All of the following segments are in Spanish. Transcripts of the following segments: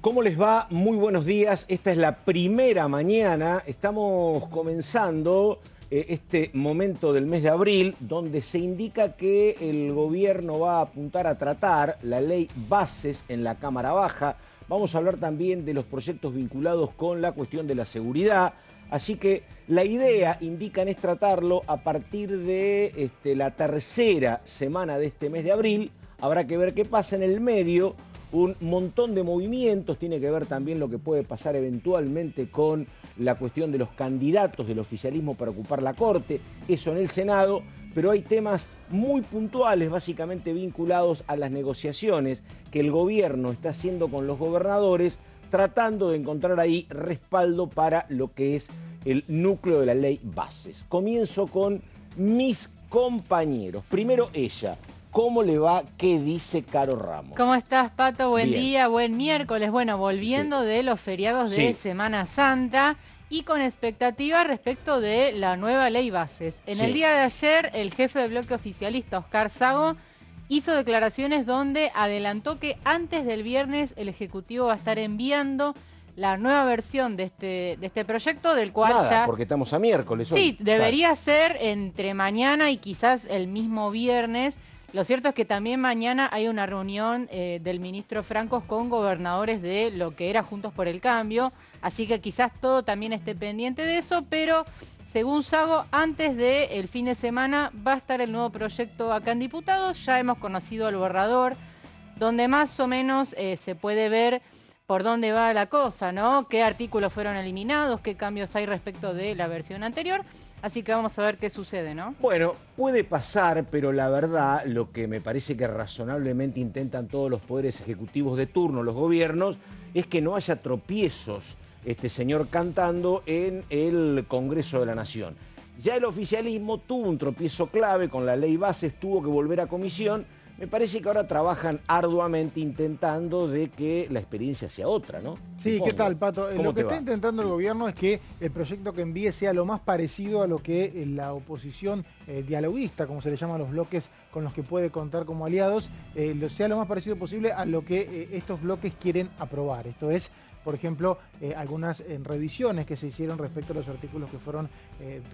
¿Cómo les va? Muy buenos días. Esta es la primera mañana. Estamos comenzando este momento del mes de abril, donde se indica que el gobierno va a apuntar a tratar la ley Bases en la Cámara Baja. Vamos a hablar también de los proyectos vinculados con la cuestión de la seguridad. Así que la idea, indican, es tratarlo a partir de la tercera semana de este mes de abril. Habrá que ver qué pasa en el medio. Un montón de movimientos, tiene que ver también lo que puede pasar eventualmente con la cuestión de los candidatos del oficialismo para ocupar la Corte, eso en el Senado, pero hay temas muy puntuales, básicamente vinculados a las negociaciones que el gobierno está haciendo con los gobernadores, tratando de encontrar ahí respaldo para lo que es el núcleo de la ley Bases. Comienzo con mis compañeros. Primero ella. ¿Cómo le va? ¿Qué dice Caro Ramos? ¿Cómo estás, Pato? Buen Bien. día, buen miércoles. Bueno, volviendo de los feriados de Semana Santa y con expectativa respecto de la nueva ley Bases. En el día de ayer, el jefe del bloque oficialista, Oscar Sago, hizo declaraciones donde adelantó que antes del viernes el Ejecutivo va a estar enviando la nueva versión de este proyecto, del cual porque estamos a miércoles hoy. Sí, debería ser entre mañana y quizás el mismo viernes. Lo cierto es que también mañana hay una reunión del ministro Francos con gobernadores de lo que era Juntos por el Cambio, así que quizás todo también esté pendiente de eso, pero según Sago, antes del fin de semana va a estar el nuevo proyecto acá en Diputados. Ya hemos conocido el borrador, donde más o menos se puede ver por dónde va la cosa, ¿no? Qué artículos fueron eliminados, qué cambios hay respecto de la versión anterior. Así que vamos a ver qué sucede, ¿no? Bueno, puede pasar, pero la verdad, lo que me parece que razonablemente intentan todos los poderes ejecutivos de turno, los gobiernos, es que no haya tropiezos, señor cantando, en el Congreso de la Nación. Ya el oficialismo tuvo un tropiezo clave con la ley Bases, tuvo que volver a comisión. Me parece que ahora trabajan arduamente intentando de que la experiencia sea otra, ¿no? Sí, Supongo. ¿qué tal, Pato? Lo que está va? intentando el gobierno es que el proyecto que envíe sea lo más parecido a lo que la oposición dialoguista, como se le llama a los bloques con los que puede contar como aliados, sea lo más parecido posible a lo que estos bloques quieren aprobar. Esto es, por ejemplo, algunas revisiones que se hicieron respecto a los artículos que fueron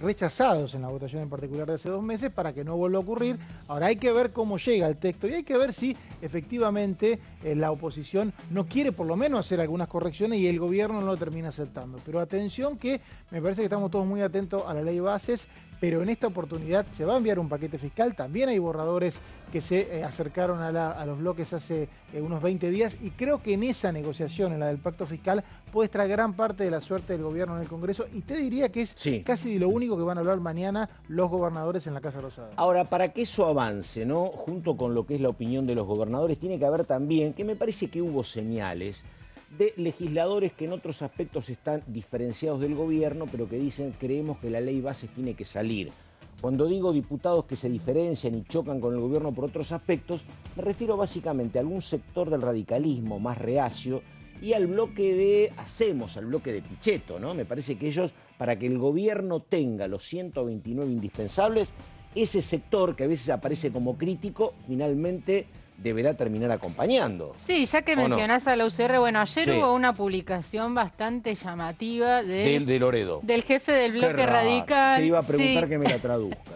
rechazados en la votación en particular de hace 2 meses para que no vuelva a ocurrir. Ahora hay que ver cómo llega el texto y hay que ver si efectivamente la oposición no quiere por lo menos hacer algunas correcciones y el gobierno no lo termina aceptando. Pero atención que me parece que estamos todos muy atentos a la ley Bases, pero en esta oportunidad se va a enviar un paquete fiscal. También hay borradores que se acercaron a los bloques hace unos 20 días y creo que en esa negociación, en la del pacto fiscal, puede estar gran parte de la suerte del gobierno en el Congreso y te diría que es casi de lo único que van a hablar mañana los gobernadores en la Casa Rosada. Ahora, para que eso avance, ¿no? Junto con lo que es la opinión de los gobernadores, tiene que haber también, que me parece que hubo señales de legisladores que en otros aspectos están diferenciados del gobierno, pero que dicen, creemos que la ley Bases tiene que salir. Cuando digo diputados que se diferencian y chocan con el gobierno por otros aspectos, me refiero básicamente a algún sector del radicalismo más reacio y al bloque de Hacemos, al bloque de Pichetto, ¿no? Me parece que ellos, para que el gobierno tenga los 129 indispensables, ese sector que a veces aparece como crítico, finalmente deberá terminar acompañando. Sí, ya que mencionás a la UCR, bueno, ayer hubo una publicación bastante llamativa de Loredo, del jefe del bloque radical. Te iba a preguntar que me la traduzca.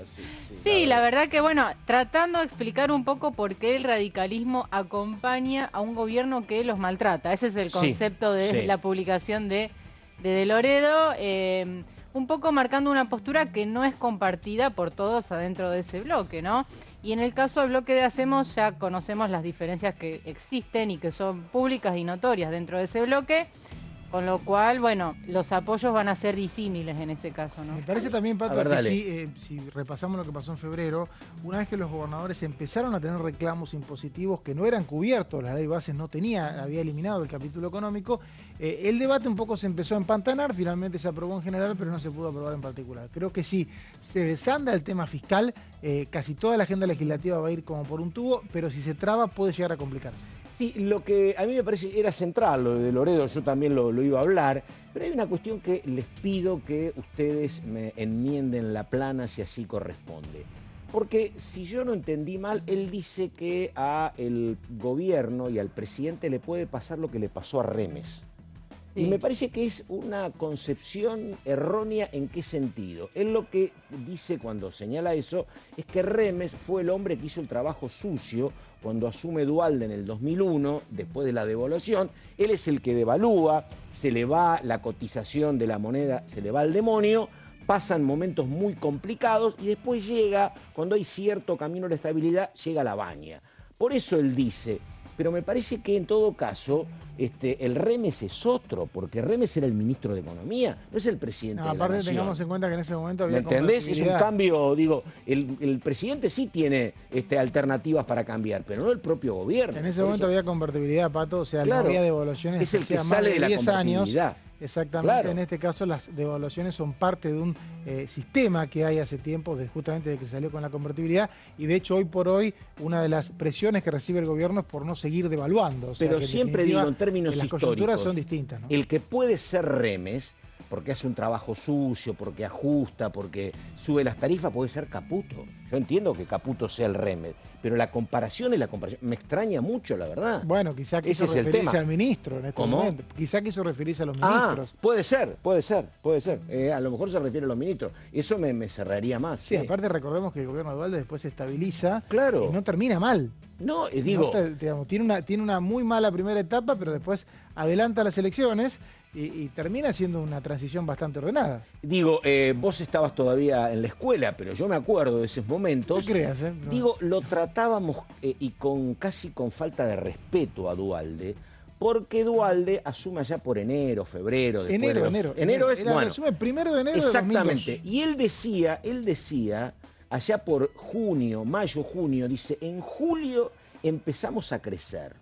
Sí, la verdad que, bueno, tratando de explicar un poco por qué el radicalismo acompaña a un gobierno que los maltrata. Ese es el concepto de la publicación de Loredo. Un poco marcando una postura que no es compartida por todos adentro de ese bloque, ¿no? Y en el caso del bloque de Hacemos ya conocemos las diferencias que existen y que son públicas y notorias dentro de ese bloque, con lo cual, bueno, los apoyos van a ser disímiles en ese caso, ¿no? Me parece también, Pato, que si repasamos lo que pasó en febrero, una vez que los gobernadores empezaron a tener reclamos impositivos que no eran cubiertos, la ley Bases no había eliminado el capítulo económico, el debate un poco se empezó a empantanar, finalmente se aprobó en general, pero no se pudo aprobar en particular. Creo que si se desanda el tema fiscal, casi toda la agenda legislativa va a ir como por un tubo, pero si se traba puede llegar a complicarse. Sí, lo que a mí me parece era central, lo de Loredo, yo también lo iba a hablar, pero hay una cuestión que les pido que ustedes me enmienden la plana si así corresponde. Porque si yo no entendí mal, él dice que a el gobierno y al presidente le puede pasar lo que le pasó a Remes. Sí. Y me parece que es una concepción errónea. ¿En qué sentido? Él lo que dice cuando señala eso es que Remes fue el hombre que hizo el trabajo sucio cuando asume Duhalde en el 2001, después de la devaluación. Él es el que devalúa, se le va la cotización de la moneda, se le va al demonio, pasan momentos muy complicados y después llega, cuando hay cierto camino a la estabilidad, llega la baña. Por eso él dice, pero me parece que en todo caso el Remes es otro, porque Remes era el ministro de Economía, no es el presidente de la aparte nación. tengamos en cuenta que en ese momento había ¿Me entendés? Es un convertibilidad. cambio, digo, el presidente sí tiene alternativas para cambiar, pero no el propio gobierno. En ese Por momento eso, había convertibilidad, Pato, o sea, claro, no había devaluaciones es el que hacía más sale de la 10 años. convertibilidad. Exactamente, Claro. En este caso las devaluaciones son parte de un sistema que hay hace tiempo, justamente de que salió con la convertibilidad, y de hecho hoy por hoy una de las presiones que recibe el gobierno es por no seguir devaluando. O sea, Pero que en siempre definitiva, digo, en términos las coyunturas históricos, son distintas, ¿no? el que puede ser Remes, porque hace un trabajo sucio, porque ajusta, porque sube las tarifas, puede ser Caputo. Yo entiendo que Caputo sea el Remes, pero la comparación es la comparación. Me extraña mucho, la verdad. Bueno, quizá quiso Ese es el referirse tema. al ministro en este ¿Cómo? momento. Quizá quiso referirse a los Ah, ministros. puede ser. A lo mejor se refiere a los ministros. Eso me cerraría más. Sí, aparte recordemos que el gobierno de Duhalde después se estabiliza Claro. y no termina mal. No, digo, Digamos, tiene una muy mala primera etapa, pero después adelanta las elecciones y termina siendo una transición bastante ordenada. vos estabas todavía en la escuela, pero yo me acuerdo de esos momentos. No creas, ¿eh? No. Digo, lo tratábamos y casi con falta de respeto a Duhalde, porque Duhalde asume allá por enero, febrero. Enero es, bueno. asume el 1 de enero Exactamente. de 2002. Y él decía, allá por mayo, dice, en julio empezamos a crecer.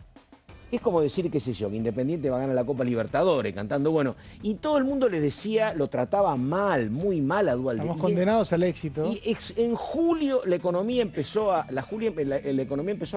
Es como decir, qué sé yo, que Independiente va a ganar la Copa Libertadores, cantando bueno. Y todo el mundo le decía, lo trataba mal, muy mal a Duhalde. Estamos condenados al éxito. Y en julio la economía empezó a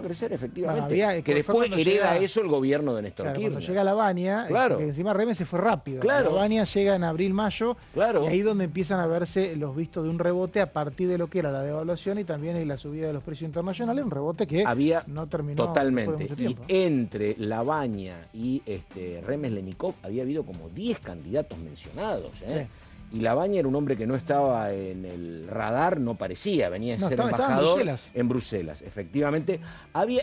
crecer, efectivamente. Que después hereda eso el gobierno de Néstor Claro, Kirchner. cuando llega la Baña, Claro. porque encima Remes se fue rápido. Claro. La Baña llega en abril, mayo, Claro. y ahí donde empiezan a verse los vistos de un rebote a partir de lo que era la devaluación y también la subida de los precios internacionales, un rebote que Había no terminó totalmente. después de mucho Y tiempo. entre La Baña y Remes Lenikov había habido como 10 candidatos mencionados. Y La Baña era un hombre que no estaba en el radar, no parecía, venía a ser Estaba embajador en Bruselas, efectivamente.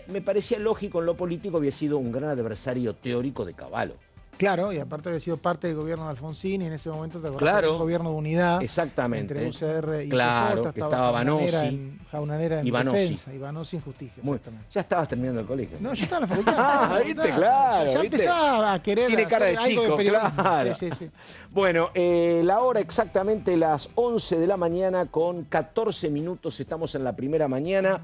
Me parecía lógico en lo político, había sido un gran adversario teórico de Cavallo. Claro, y aparte había sido parte del gobierno de Alfonsín y en ese momento te acordás Claro. que había un gobierno de unidad Exactamente. entre UCR y Claro, PJ, que estaba Jaunanera en Banossi. defensa y Banossi en justicia. Exactamente. Ya estabas terminando el colegio. No, yo estaba en la facultad. ¿Viste? Claro, Ya ¿viste? empezaba a querer Tiene cara de hacer algo chico, periodismo. claro. Sí. Bueno, la hora exactamente las 11 de la mañana con 14 minutos. Estamos en la primera mañana.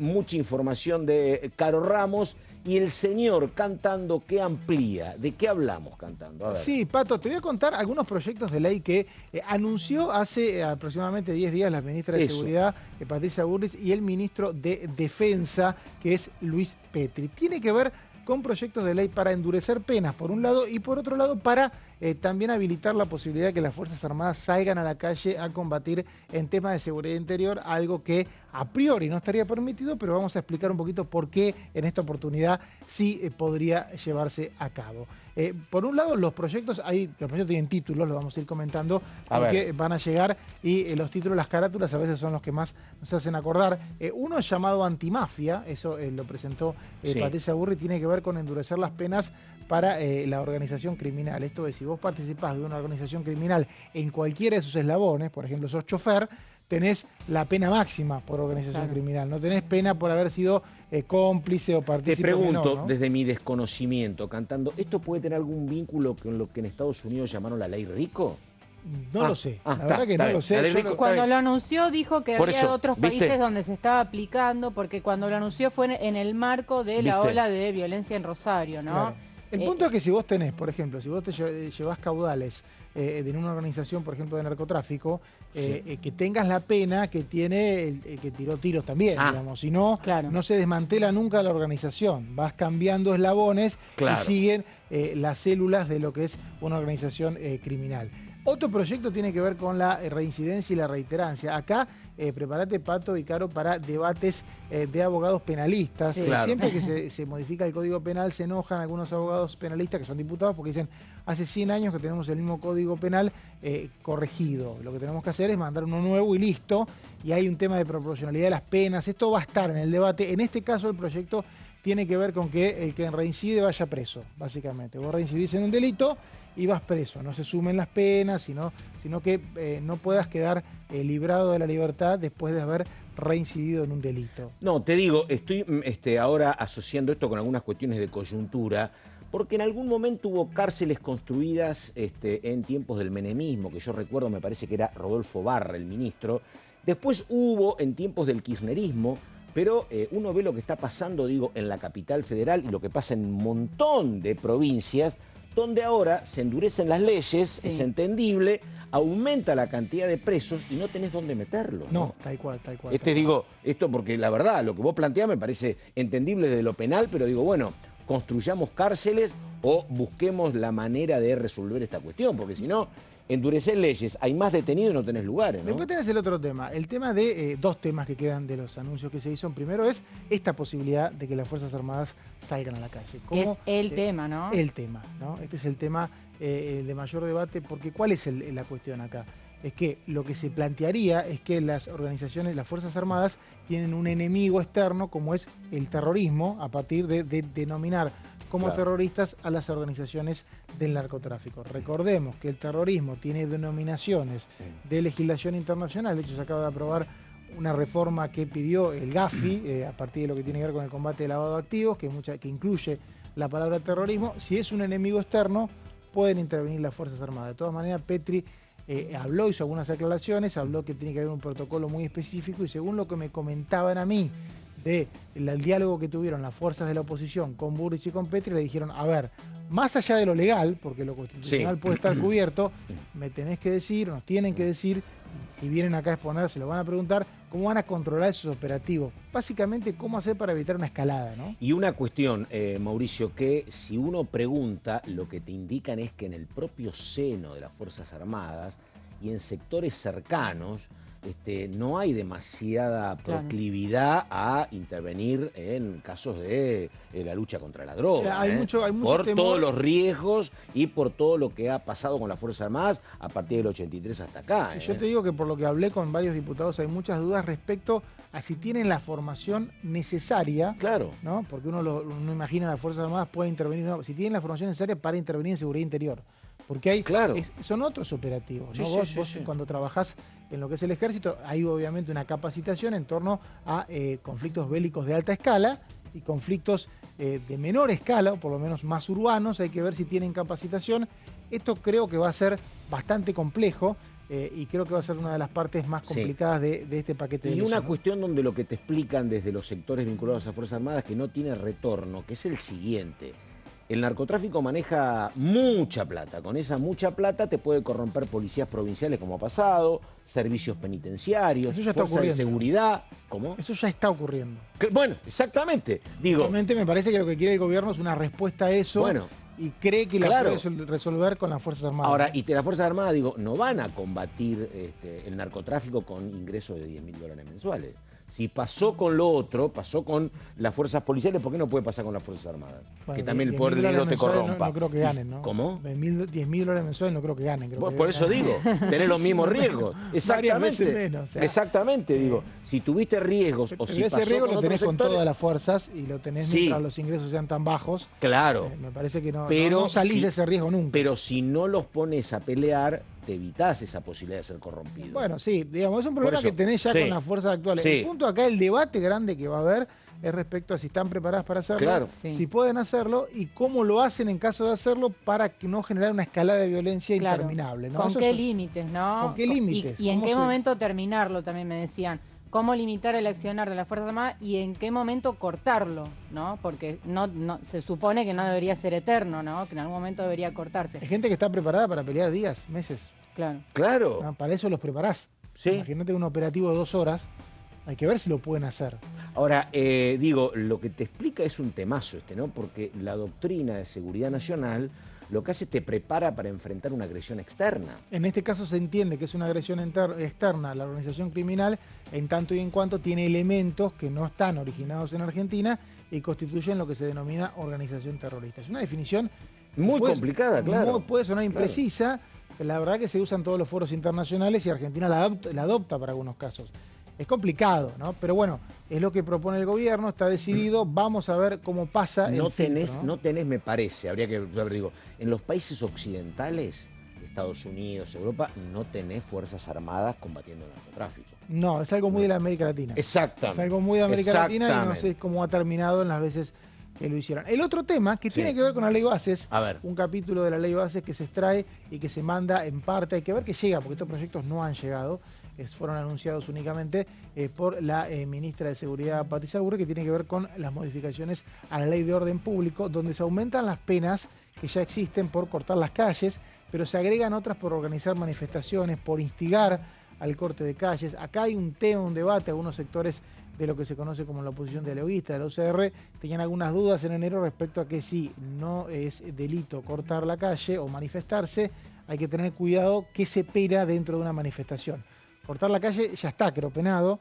Mucha información de Caro Ramos. Y el señor cantando, ¿qué amplía? ¿De qué hablamos cantando? A ver. Sí, Pato, te voy a contar algunos proyectos de ley que anunció hace aproximadamente 10 días la ministra de Seguridad, Patricia Bullrich, y el ministro de Defensa, que es Luis Petri. Tiene que ver con proyectos de ley para endurecer penas, por un lado, y por otro lado, para también habilitar la posibilidad de que las Fuerzas Armadas salgan a la calle a combatir en temas de seguridad interior, algo que a priori no estaría permitido, pero vamos a explicar un poquito por qué en esta oportunidad sí podría llevarse a cabo. Por un lado, los proyectos tienen títulos, lo vamos a ir comentando, porque van a llegar y los títulos, las carátulas a veces son los que más nos hacen acordar. Uno es llamado Antimafia, eso lo presentó Patricia Bullrich, tiene que ver con endurecer las penas para la organización criminal. Esto es, si vos participás de una organización criminal en cualquiera de sus eslabones, por ejemplo, sos chofer, tenés la pena máxima por organización criminal, no tenés pena por haber sido cómplice o partícipe. Te pregunto, menor, ¿no? desde mi desconocimiento, cantando, ¿esto puede tener algún vínculo con lo que en Estados Unidos llamaron la ley Rico? No lo sé, la verdad que no lo sé. Cuando lo anunció dijo que Por había eso, otros países donde se estaba aplicando, porque cuando lo anunció fue en el marco de la ola de violencia en Rosario, ¿no? Claro. El punto es que si vos tenés, por ejemplo, si vos te llevás caudales de una organización, por ejemplo, de narcotráfico, que tengas la pena que tiene el que tiró tiros también, digamos. Si no, no se desmantela nunca la organización. Vas cambiando eslabones y siguen las células de lo que es una organización criminal. Otro proyecto tiene que ver con la reincidencia y la reiterancia. Acá prepárate, Pato y Caro, para debates de abogados penalistas. Sí. Claro. Siempre que se modifica el Código Penal se enojan algunos abogados penalistas que son diputados porque dicen, hace 100 años que tenemos el mismo Código Penal corregido. Lo que tenemos que hacer es mandar uno nuevo y listo. Y hay un tema de proporcionalidad de las penas. Esto va a estar en el debate. En este caso el proyecto tiene que ver con que el que reincide vaya preso, básicamente. Vos reincidís en un delito y vas preso. No se sumen las penas, sino que no puedas quedar librado de la libertad después de haber reincidido en un delito. No, te digo, estoy ahora asociando esto con algunas cuestiones de coyuntura, porque en algún momento hubo cárceles construidas en tiempos del menemismo, que yo recuerdo, me parece que era Rodolfo Barra, el ministro. Después hubo en tiempos del kirchnerismo, pero uno ve lo que está pasando, digo, en la capital federal y lo que pasa en un montón de provincias, donde ahora se endurecen las leyes, Sí. es entendible, aumenta la cantidad de presos y no tenés dónde meterlos. No, tal cual. Digo, esto porque la verdad, lo que vos planteás me parece entendible desde lo penal, pero digo, bueno, construyamos cárceles o busquemos la manera de resolver esta cuestión, porque si no, endurecer leyes, hay más detenidos y no tenés lugares, ¿no? Después tenés el otro tema, el tema de dos temas que quedan de los anuncios que se hizo. Primero es esta posibilidad de que las Fuerzas Armadas salgan a la calle. Que es el tema, ¿no? El tema, ¿no? Este es el tema de mayor debate, porque ¿cuál es la cuestión acá? Es que lo que se plantearía es que las organizaciones, las Fuerzas Armadas, tienen un enemigo externo como es el terrorismo, a partir de denominar como terroristas a las organizaciones del narcotráfico. Recordemos que el terrorismo tiene denominaciones de legislación internacional. De hecho, se acaba de aprobar una reforma que pidió el GAFI, a partir de lo que tiene que ver con el combate de lavado de activos, que incluye la palabra terrorismo. Si es un enemigo externo, pueden intervenir las Fuerzas Armadas. De todas maneras, Petri habló, hizo algunas aclaraciones, habló que tiene que haber un protocolo muy específico, y según lo que me comentaban a mí del diálogo que tuvieron las fuerzas de la oposición con Burrich y con Petri, le dijeron, a ver, más allá de lo legal, porque lo constitucional puede estar cubierto, me tenés que decir, nos tienen que decir, si vienen acá a exponer, se lo van a preguntar, cómo van a controlar esos operativos. Básicamente, cómo hacer para evitar una escalada, ¿no? Y una cuestión, Mauricio, que si uno pregunta, lo que te indican es que en el propio seno de las Fuerzas Armadas y en sectores cercanos, no hay demasiada proclividad a intervenir en casos de la lucha contra la droga. Hay mucho por temor. todos los riesgos y por todo lo que ha pasado con las Fuerzas Armadas a partir del 83 hasta acá. Yo te digo que por lo que hablé con varios diputados hay muchas dudas respecto a si tienen la formación necesaria, Claro. ¿no? Porque uno imagina las Fuerzas Armadas pueden intervenir, no, si tienen la formación necesaria para intervenir en seguridad interior. Porque hay, son otros operativos, ¿no? Vos cuando trabajás en lo que es el ejército, hay obviamente una capacitación en torno a conflictos bélicos de alta escala y conflictos de menor escala, o por lo menos más urbanos. Hay que ver si tienen capacitación. Esto creo que va a ser bastante complejo y creo que va a ser una de las partes más complicadas de este paquete de Y leyes, una ¿no? cuestión donde lo que te explican desde los sectores vinculados a Fuerzas Armadas que no tiene retorno, que es el siguiente. El narcotráfico maneja mucha plata. Con esa mucha plata te puede corromper policías provinciales, como ha pasado, servicios penitenciarios, Eso ya está fuerzas de ocurriendo. seguridad. ¿Cómo? Eso ya está ocurriendo. Bueno, exactamente. Digo, Realmente me parece que lo que quiere el gobierno es una respuesta a eso, bueno, y cree que la claro. puede resolver con las Fuerzas Armadas. ahora, y las Fuerzas Armadas, digo, no van a combatir el narcotráfico con ingresos de $10.000 mensuales. Si pasó con lo otro, pasó con las fuerzas policiales, ¿por qué no puede pasar con las Fuerzas Armadas? Bueno, que también el 10.000 poder del dinero te mensuales corrompa. No creo que ganen, ¿no? ¿Cómo? $10.000 mensuales no creo que ganen. Creo que Por eso ganen. digo, tenés los mismos riesgos. Varias Exactamente. veces menos, o sea. Exactamente, digo. Si tuviste riesgos o Pero si ese pasó riesgo con lo otros tenés con sectores, todas las fuerzas y lo tenés Sí. mientras los ingresos sean tan bajos. claro. Me parece que no Pero salís si- de ese riesgo nunca. Pero si no los pones a pelear, te evitás esa posibilidad de ser corrompido. Bueno, sí, digamos, es un problema Por eso, que tenés ya sí. con las fuerzas actuales. Sí. El punto acá, el debate grande que va a haber es respecto a si están preparadas para hacerlo, Claro. Sí. si pueden hacerlo y cómo lo hacen en caso de hacerlo para que no generar una escalada de violencia Claro. interminable, ¿no? ¿Con Eso qué es- límites, no? ¿Con qué límites? Y en ¿Cómo qué se- momento terminarlo, también me decían. ¿Cómo limitar el accionar de las Fuerzas Armadas y en qué momento cortarlo, ¿no? Porque no se supone que no debería ser eterno, ¿no? Que en algún momento debería cortarse. Hay gente que está preparada para pelear días, meses. Claro. Claro. ¿no? Para eso los preparás. Sí. Imagínate un operativo de 2 horas. Hay que ver si lo pueden hacer. Ahora, digo, lo que te explica es un temazo ¿no? Porque la doctrina de seguridad nacional lo que hace te prepara para enfrentar una agresión externa. En este caso se entiende que es una agresión externa a la organización criminal, en tanto y en cuanto tiene elementos que no están originados en Argentina y constituyen lo que se denomina organización terrorista. Es una definición muy complicada, claro. Puede sonar imprecisa, pero la verdad que se usa en todos los foros internacionales y Argentina la adopta para algunos casos. Es complicado, ¿no? Pero bueno, es lo que propone el gobierno, está decidido, vamos a ver cómo pasa el filtro, ¿no? No tenés, me parece, habría que ver, digo, en los países occidentales, Estados Unidos, Europa, no tenés fuerzas armadas combatiendo el narcotráfico. No, es algo muy de la América Latina. Exactamente. Es algo muy de América Latina y no sé cómo ha terminado en las veces que lo hicieron. El otro tema que tiene que ver con la ley bases, un capítulo de la ley bases que se extrae y que se manda en parte, hay que ver que llega, porque estos proyectos no han llegado, fueron anunciados únicamente por la ministra de Seguridad, Patricia Bullrich, que tiene que ver con las modificaciones a la ley de orden público, donde se aumentan las penas que ya existen por cortar las calles, pero se agregan otras por organizar manifestaciones, por instigar al corte de calles. Acá hay un tema, un debate, algunos sectores de lo que se conoce como la oposición dialoguista de la UCR tenían algunas dudas en enero respecto a que si no es delito cortar la calle o manifestarse, hay que tener cuidado qué se pena dentro de una manifestación. Cortar la calle ya está, creo, penado,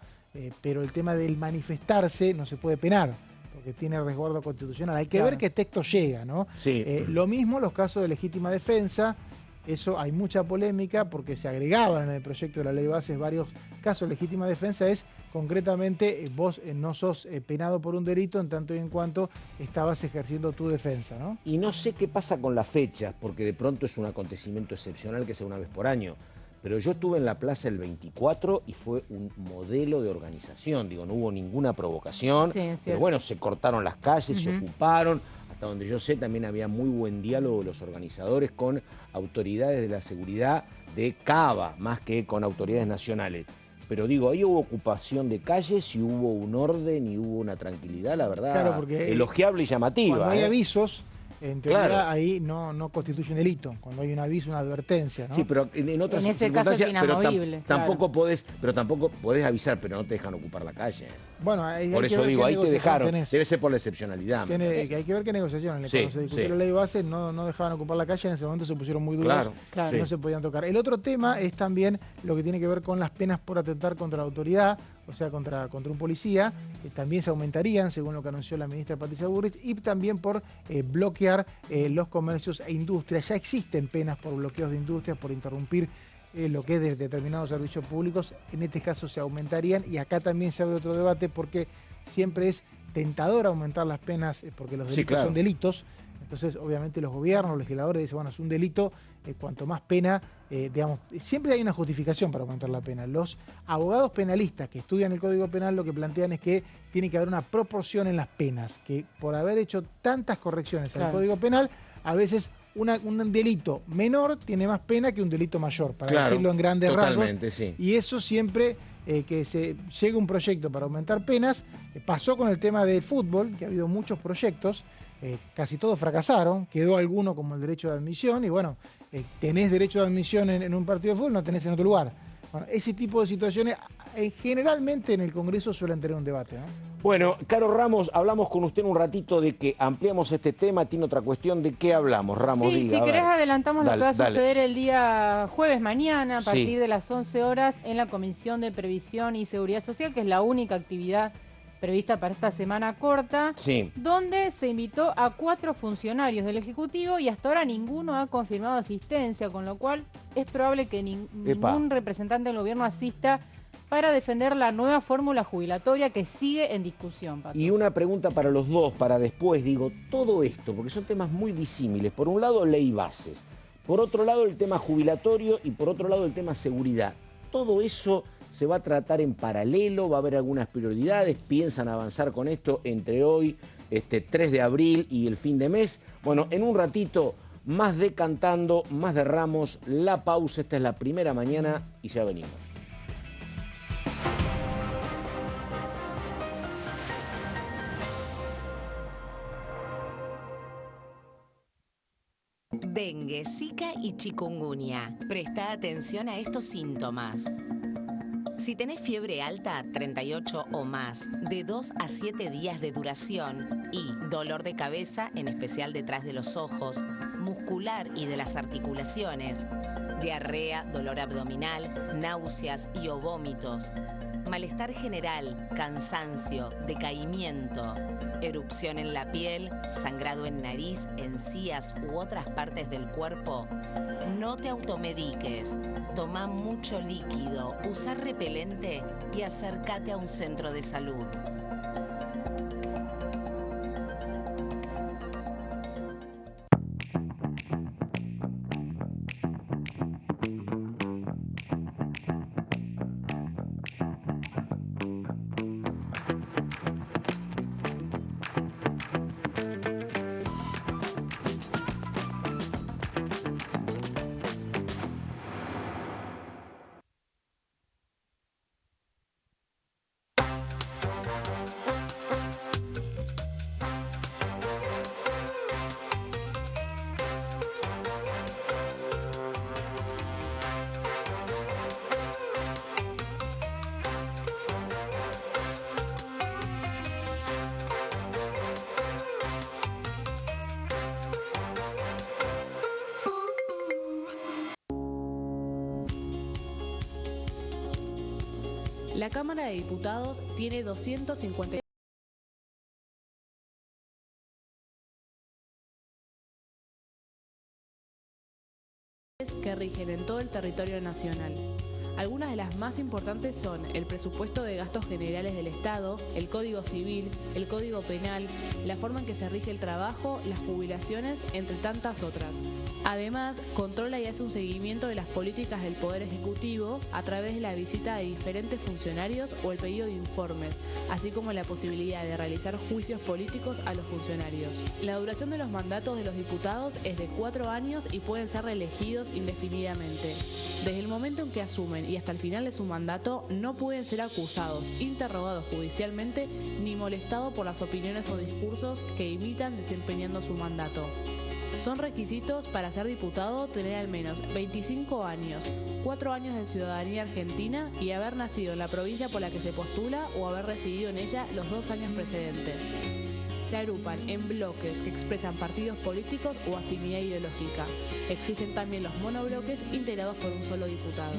pero el tema del manifestarse no se puede penar, porque tiene resguardo constitucional. Hay que ver qué texto llega, ¿no? Sí. Lo mismo los casos de legítima defensa. Eso hay mucha polémica porque se agregaban en el proyecto de la ley bases varios casos de legítima defensa. Es concretamente vos no sos penado por un delito en tanto y en cuanto estabas ejerciendo tu defensa, ¿no? Y no sé qué pasa con las fechas, porque de pronto es un acontecimiento excepcional que sea una vez por año. Pero yo estuve en la plaza el 24 y fue un modelo de organización. Digo, no hubo ninguna provocación, pero bueno, se cortaron las calles, se ocuparon. Hasta donde yo sé, también había muy buen diálogo de los organizadores con autoridades de la seguridad de Cava, más que con autoridades nacionales. Pero digo, ahí hubo ocupación de calles y hubo un orden y hubo una tranquilidad, la verdad, claro, porque elogiable y llamativa. Cuando hay avisos, en teoría ahí no constituye un delito, cuando hay un aviso, una advertencia, ¿no? Sí, pero en otras en ese caso es inamovible. Tampoco podés avisar, pero no te dejan ocupar la calle. Bueno, por eso digo, ahí te dejaron, debe ser por la excepcionalidad. Hay que ver qué negociaciones. Cuando se discutió la ley base, no dejaban ocupar la calle, en ese momento se pusieron muy duros, no se podían tocar. El otro tema es también lo que tiene que ver con las penas por atentar contra la autoridad, o sea, contra un policía, también se aumentarían, según lo que anunció la ministra Patricia Bullrich, y también por bloquear los comercios e industrias. Ya existen penas por bloqueos de industrias, por interrumpir lo que es de determinados servicios públicos, en este caso se aumentarían, y acá también se abre otro debate porque siempre es tentador aumentar las penas porque los delitos son delitos. Entonces, obviamente, los gobiernos, los legisladores dicen, bueno, es un delito, cuanto más pena, digamos, siempre hay una justificación para aumentar la pena. Los abogados penalistas que estudian el Código Penal lo que plantean es que tiene que haber una proporción en las penas, que por haber hecho tantas correcciones al Código Penal, a veces un delito menor tiene más pena que un delito mayor, para decirlo en grandes rasgos. Y eso siempre que se llegue un proyecto para aumentar penas, pasó con el tema del fútbol, que ha habido muchos proyectos, casi todos fracasaron, quedó alguno como el derecho de admisión, y bueno, tenés derecho de admisión en un partido de fútbol, no tenés en otro lugar. Bueno, ese tipo de situaciones generalmente en el Congreso suelen tener un debate, ¿no? Bueno, Caro Ramos, hablamos con usted un ratito de que ampliamos este tema, tiene otra cuestión, ¿de qué hablamos, Ramos? Sí, diga, si querés adelantamos lo que va a suceder dale. el día jueves mañana a partir de las 11 horas en la Comisión de Previsión y Seguridad Social, que es la única actividad prevista para esta semana corta, donde se invitó a 4 funcionarios del Ejecutivo y hasta ahora ninguno ha confirmado asistencia, con lo cual es probable que ningún representante del gobierno asista para defender la nueva fórmula jubilatoria que sigue en discusión, Pato. Y una pregunta para los dos, para después, digo, todo esto, porque son temas muy disímiles. Por un lado, ley bases, por otro lado, el tema jubilatorio y por otro lado, el tema seguridad. Todo eso se va a tratar en paralelo, va a haber algunas prioridades, piensan avanzar con esto entre hoy, 3 de abril y el fin de mes. Bueno, en un ratito, más de Cantando, más de Ramos, la pausa, esta es la primera mañana y ya venimos. Dengue, Zika y chikungunya. Presta atención a estos síntomas. Si tenés fiebre alta, 38 o más, de 2 a 7 días de duración y dolor de cabeza, en especial detrás de los ojos, muscular y de las articulaciones, diarrea, dolor abdominal, náuseas y o vómitos, malestar general, cansancio, decaimiento, erupción en la piel, sangrado en nariz, encías u otras partes del cuerpo, no te automediques, toma mucho líquido, usa repelente y acércate a un centro de salud. La Cámara de Diputados tiene 250 que rigen en todo el territorio nacional. Algunas de las más importantes son el presupuesto de gastos generales del Estado, el Código Civil, el Código Penal, la forma en que se rige el trabajo, las jubilaciones, entre tantas otras. Además, controla y hace un seguimiento de las políticas del Poder Ejecutivo a través de la visita de diferentes funcionarios o el pedido de informes, así como la posibilidad de realizar juicios políticos a los funcionarios. La duración de los mandatos de los diputados es de 4 años y pueden ser reelegidos indefinidamente. Desde el momento en que asumen y hasta el final de su mandato, no pueden ser acusados, interrogados judicialmente, ni molestados por las opiniones o discursos que imitan desempeñando su mandato. Son requisitos para ser diputado tener al menos 25 años, 4 años de ciudadanía argentina y haber nacido en la provincia por la que se postula o haber residido en ella los 2 años precedentes. Se agrupan en bloques que expresan partidos políticos o afinidad ideológica. Existen también los monobloques integrados por un solo diputado.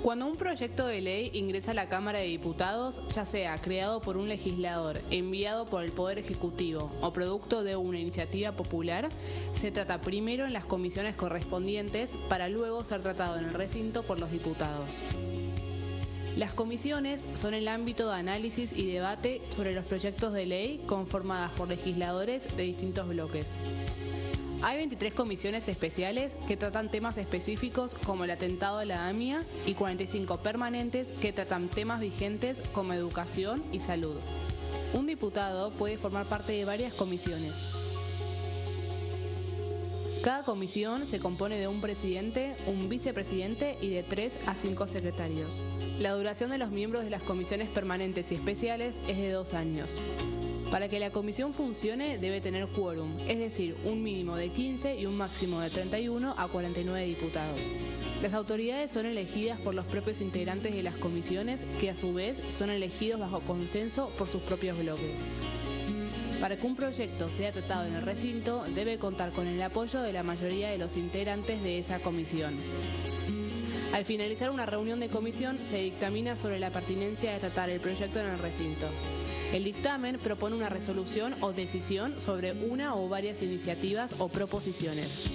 Cuando un proyecto de ley ingresa a la Cámara de Diputados, ya sea creado por un legislador, enviado por el Poder Ejecutivo o producto de una iniciativa popular, se trata primero en las comisiones correspondientes para luego ser tratado en el recinto por los diputados. Las comisiones son el ámbito de análisis y debate sobre los proyectos de ley conformadas por legisladores de distintos bloques. Hay 23 comisiones especiales que tratan temas específicos como el atentado a la AMIA y 45 permanentes que tratan temas vigentes como educación y salud. Un diputado puede formar parte de varias comisiones. Cada comisión se compone de un presidente, un vicepresidente y de 3 a 5 secretarios. La duración de los miembros de las comisiones permanentes y especiales es de 2 años. Para que la comisión funcione debe tener quórum, es decir, un mínimo de 15 y un máximo de 31 a 49 diputados. Las autoridades son elegidas por los propios integrantes de las comisiones, que a su vez son elegidos bajo consenso por sus propios bloques. Para que un proyecto sea tratado en el recinto, debe contar con el apoyo de la mayoría de los integrantes de esa comisión. Al finalizar una reunión de comisión, se dictamina sobre la pertinencia de tratar el proyecto en el recinto. El dictamen propone una resolución o decisión sobre una o varias iniciativas o proposiciones.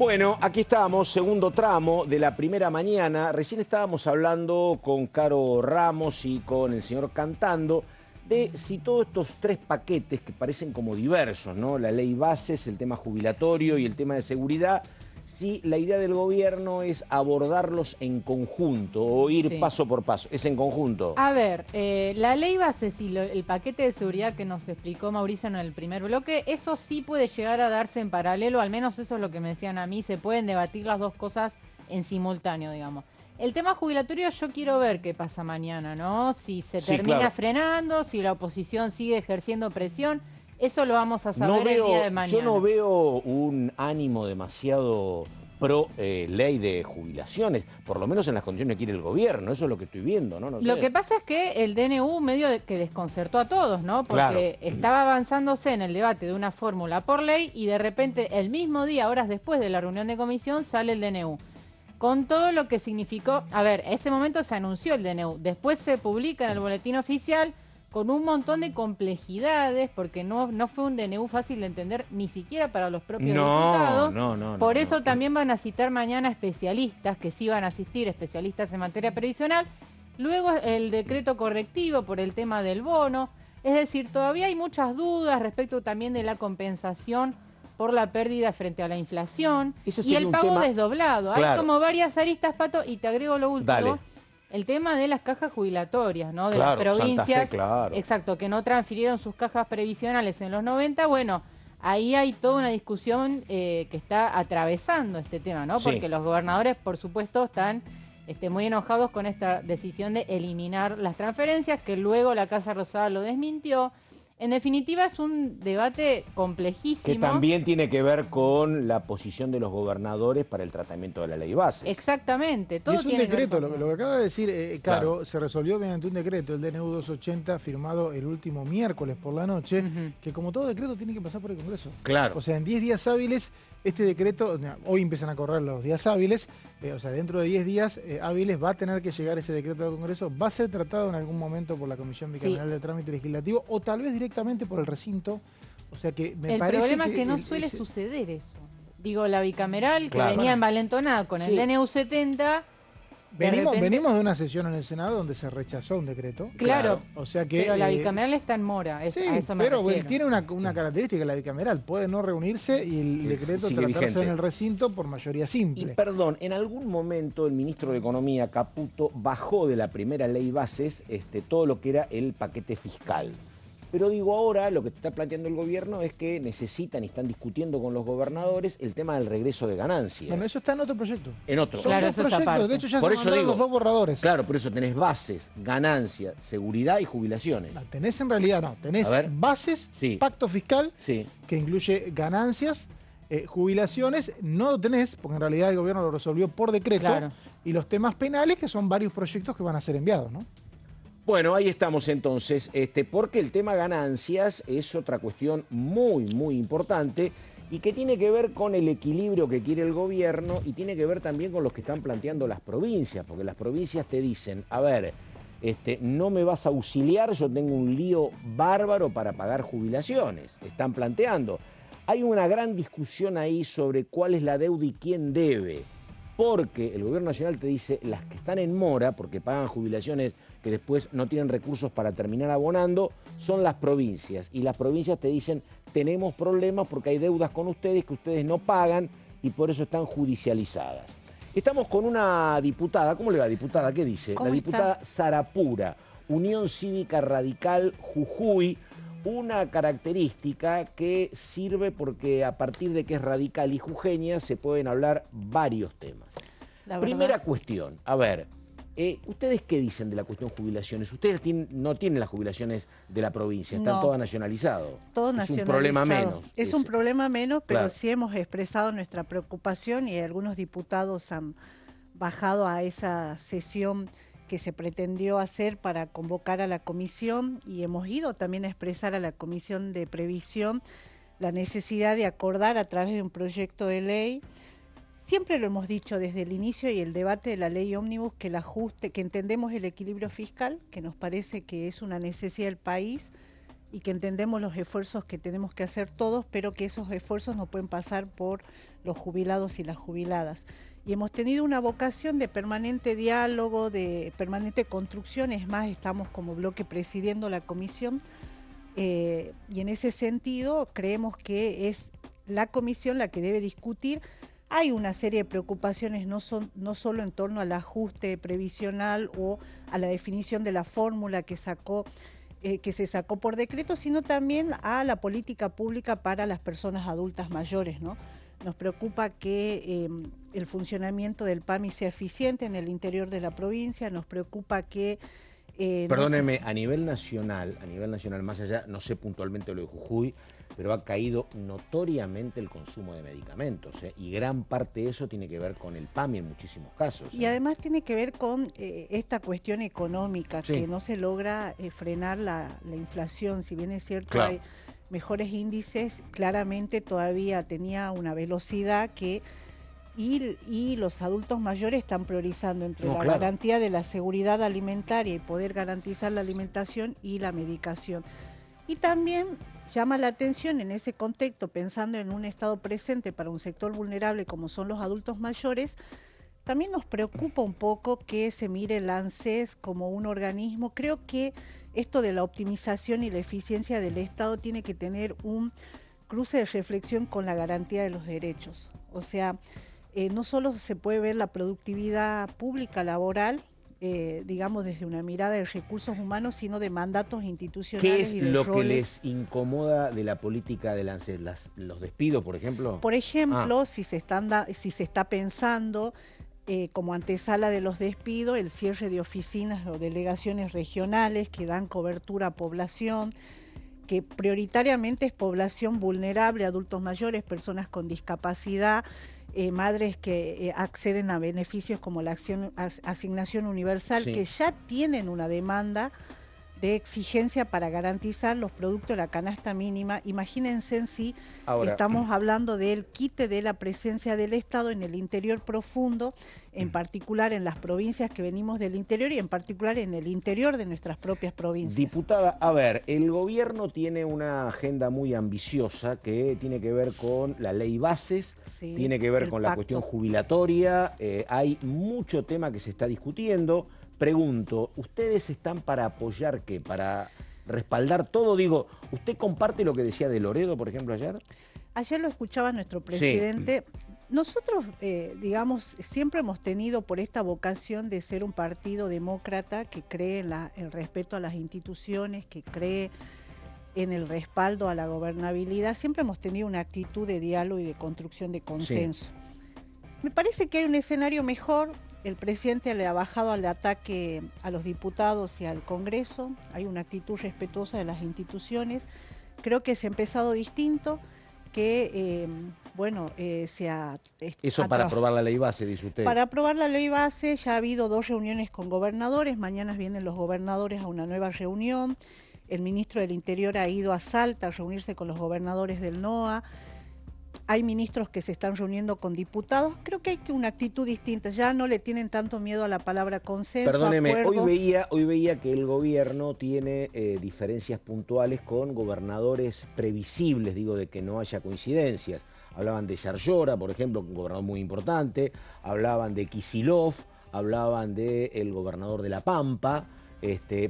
Bueno, aquí estamos, segundo tramo de la primera mañana. Recién estábamos hablando con Caro Ramos y con el señor Cantando de si todos estos tres paquetes que parecen como diversos, ¿no? La ley bases, el tema jubilatorio y el tema de seguridad, si la idea del gobierno es abordarlos en conjunto o ir paso por paso. ¿Es en conjunto? A ver, la ley bases y el paquete de seguridad que nos explicó Mauricio en el primer bloque, eso sí puede llegar a darse en paralelo, al menos eso es lo que me decían a mí, se pueden debatir las dos cosas en simultáneo, digamos. El tema jubilatorio yo quiero ver qué pasa mañana, ¿no? Si se termina frenando, si la oposición sigue ejerciendo presión, eso lo vamos a saber el día de mañana. Yo no veo un ánimo demasiado pro ley de jubilaciones, por lo menos en las condiciones que quiere el gobierno, eso es lo que estoy viendo, ¿no? No sé. Lo que pasa es que el DNU medio que desconcertó a todos, ¿no? Porque estaba avanzándose en el debate de una fórmula por ley y de repente el mismo día, horas después de la reunión de comisión, sale el DNU. Con todo lo que significó, a ver, ese momento se anunció el DNU, después se publica en el boletín oficial con un montón de complejidades, porque no fue un DNU fácil de entender ni siquiera para los propios diputados. Por eso también van a citar mañana especialistas, que sí van a asistir, especialistas en materia previsional. Luego el decreto correctivo por el tema del bono. Es decir, todavía hay muchas dudas respecto también de la compensación por la pérdida frente a la inflación y el pago desdoblado. Hay como varias aristas, Pato, y te agrego lo último. Dale. El tema de las cajas jubilatorias, ¿no? De las provincias, Santa Fe, exacto, que no transfirieron sus cajas previsionales en los 90. Bueno, ahí hay toda una discusión que está atravesando este tema, ¿no? Porque los gobernadores, por supuesto, están muy enojados con esta decisión de eliminar las transferencias, que luego la Casa Rosada lo desmintió. En definitiva, es un debate complejísimo. Que también tiene que ver con la posición de los gobernadores para el tratamiento de la ley base. Exactamente. Todo es un tiene decreto, que ver con lo que acaba de decir Caro, se resolvió mediante un decreto, el DNU 280, firmado el último miércoles por la noche, que como todo decreto tiene que pasar por el Congreso. Claro. O sea, en 10 días hábiles, este decreto, hoy empiezan a correr los días hábiles, o sea, dentro de 10 días hábiles va a tener que llegar ese decreto al Congreso, va a ser tratado en algún momento por la Comisión Bicameral de Trámite Legislativo o tal vez directamente por el recinto. O sea que me parece problema es que no suele suceder eso. Digo, la bicameral que venía envalentonada con el DNU 70... Venimos de una sesión en el Senado donde se rechazó un decreto. Claro, o sea que, pero la bicameral está en mora, a eso me pero refiero. tiene una característica la bicameral, puede no reunirse y el decreto tratarse vigente en el recinto por mayoría simple. Y perdón, en algún momento el ministro de Economía, Caputo, bajó de la primera ley bases todo lo que era el paquete fiscal. Pero digo, ahora lo que está planteando el gobierno es que necesitan y están discutiendo con los gobernadores el tema del regreso de ganancias. Bueno, eso está en otro proyecto. En otro. Claro, eso es aparte. De hecho, ya se mandaron los dos borradores. Claro, por eso tenés bases, ganancias, seguridad y jubilaciones. No, tenés en realidad, no. Tenés bases, pacto fiscal, que incluye ganancias, jubilaciones, no lo tenés, porque en realidad el gobierno lo resolvió por decreto, y los temas penales, que son varios proyectos que van a ser enviados, ¿no? Bueno, ahí estamos entonces, porque el tema ganancias es otra cuestión muy, muy importante y que tiene que ver con el equilibrio que quiere el gobierno y tiene que ver también con lo que están planteando las provincias, porque las provincias te dicen, a ver, no me vas a auxiliar, yo tengo un lío bárbaro para pagar jubilaciones, están planteando. Hay una gran discusión ahí sobre cuál es la deuda y quién debe, porque el gobierno nacional te dice, las que están en mora, porque pagan jubilaciones que después no tienen recursos para terminar abonando, son las provincias. Y las provincias te dicen, tenemos problemas porque hay deudas con ustedes que ustedes no pagan y por eso están judicializadas. Estamos con una diputada, ¿cómo le va, diputada? ¿Qué dice? La diputada Sarapura, Unión Cívica Radical Jujuy, una característica que sirve porque a partir de que es radical y jujeña se pueden hablar varios temas. Primera cuestión, a ver, ¿ustedes qué dicen de la cuestión jubilaciones? Ustedes no tienen las jubilaciones de la provincia, están todas nacionalizadas. Todo nacionalizado. Es un problema menos. Es un problema menos, pero sí hemos expresado nuestra preocupación y algunos diputados han bajado a esa sesión que se pretendió hacer para convocar a la comisión y hemos ido también a expresar a la Comisión de Previsión la necesidad de acordar a través de un proyecto de ley. Siempre lo hemos dicho desde el inicio y el debate de la ley ómnibus, que el ajuste, que entendemos el equilibrio fiscal, que nos parece que es una necesidad del país, y que entendemos los esfuerzos que tenemos que hacer todos, pero que esos esfuerzos no pueden pasar por los jubilados y las jubiladas. Y hemos tenido una vocación de permanente diálogo, de permanente construcción, es más, estamos como bloque presidiendo la comisión, y en ese sentido creemos que es la comisión la que debe discutir. Hay una serie de preocupaciones, no solo en torno al ajuste previsional o a la definición de la fórmula que se sacó por decreto, sino también a la política pública para las personas adultas mayores, ¿no? Nos preocupa que el funcionamiento del PAMI sea eficiente en el interior de la provincia, nos preocupa que... Perdóneme, a nivel nacional, más allá, no sé puntualmente lo de Jujuy, pero ha caído notoriamente el consumo de medicamentos, y gran parte de eso tiene que ver con el PAMI en muchísimos casos. Y además tiene que ver con esta cuestión económica, sí, que no se logra frenar la inflación. Si bien es cierto, claro, hay mejores índices, claramente todavía tenía una velocidad que... Y los adultos mayores están priorizando entre la garantía de la seguridad alimentaria y poder garantizar la alimentación y la medicación. Y también llama la atención en ese contexto, pensando en un estado presente para un sector vulnerable como son los adultos mayores, también nos preocupa un poco que se mire el ANSES como un organismo. Creo que esto de la optimización y la eficiencia del Estado tiene que tener un cruce de reflexión con la garantía de los derechos. O sea, no solo se puede ver la productividad pública laboral, digamos desde una mirada de recursos humanos, sino de mandatos institucionales. ¿Qué y es de lo roles. Que les incomoda de la política del ANSES? ¿Los despidos, por ejemplo? Por ejemplo, si se está pensando como antesala de los despidos, el cierre de oficinas o delegaciones regionales que dan cobertura a población, que prioritariamente es población vulnerable, adultos mayores, personas con discapacidad, madres que acceden a beneficios como la asignación universal, sí, que ya tienen una demanda de exigencia para garantizar los productos de la canasta mínima. Imagínense en sí, estamos hablando del quite de la presencia del Estado en el interior profundo, en particular en las provincias que venimos del interior y en particular en el interior de nuestras propias provincias. Diputada, a ver, el gobierno tiene una agenda muy ambiciosa que tiene que ver con la ley bases, sí, tiene que ver con la cuestión jubilatoria, hay mucho tema que se está discutiendo. Pregunto, ¿ustedes están para apoyar qué? ¿Para respaldar todo? Digo, ¿usted comparte lo que decía de Loredo, por ejemplo, ayer? Ayer lo escuchaba nuestro presidente. Sí. Nosotros, digamos, siempre hemos tenido por esta vocación de ser un partido demócrata que cree en el respeto a las instituciones, que cree en el respaldo a la gobernabilidad. Siempre hemos tenido una actitud de diálogo y de construcción de consenso. Sí. Me parece que hay un escenario mejor. El presidente le ha bajado al ataque a los diputados y al Congreso. Hay una actitud respetuosa de las instituciones. Creo que se ha empezado distinto, que, Eso para aprobar la ley base, dice usted. Para aprobar la ley base ya ha habido 2 reuniones con gobernadores. Mañana vienen los gobernadores a una nueva reunión. El ministro del Interior ha ido a Salta a reunirse con los gobernadores del NOA. Hay ministros que se están reuniendo con diputados. Creo que hay una actitud distinta. Ya no le tienen tanto miedo a la palabra consenso. Perdóneme, acuerdo. Hoy veía que el gobierno tiene diferencias puntuales con gobernadores previsibles, digo, de que no haya coincidencias. Hablaban de Yarlora, por ejemplo, un gobernador muy importante. Hablaban de Kicillof, hablaban del gobernador de La Pampa.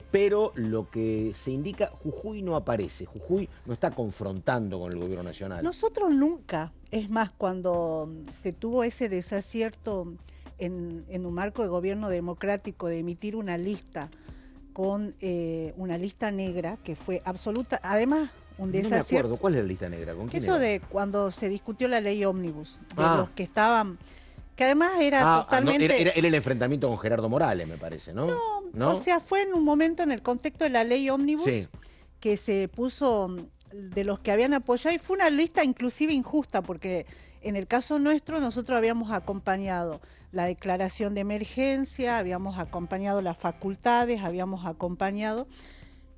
Pero lo que se indica, Jujuy no aparece, Jujuy no está confrontando con el gobierno nacional. Nosotros nunca, es más, cuando se tuvo ese desacierto en un marco de gobierno democrático de emitir una lista con una lista negra que fue absoluta, además un desacierto. No me acuerdo, ¿cuál es la lista negra? ¿Con quién eso era? De cuando se discutió la ley ómnibus, de los que estaban... Que además era totalmente... No, era el enfrentamiento con Gerardo Morales, me parece, ¿no? No, o sea, fue en un momento en el contexto de la ley ómnibus, sí, que se puso de los que habían apoyado, y fue una lista inclusive injusta, porque en el caso nuestro nosotros habíamos acompañado la declaración de emergencia, habíamos acompañado las facultades, habíamos acompañado,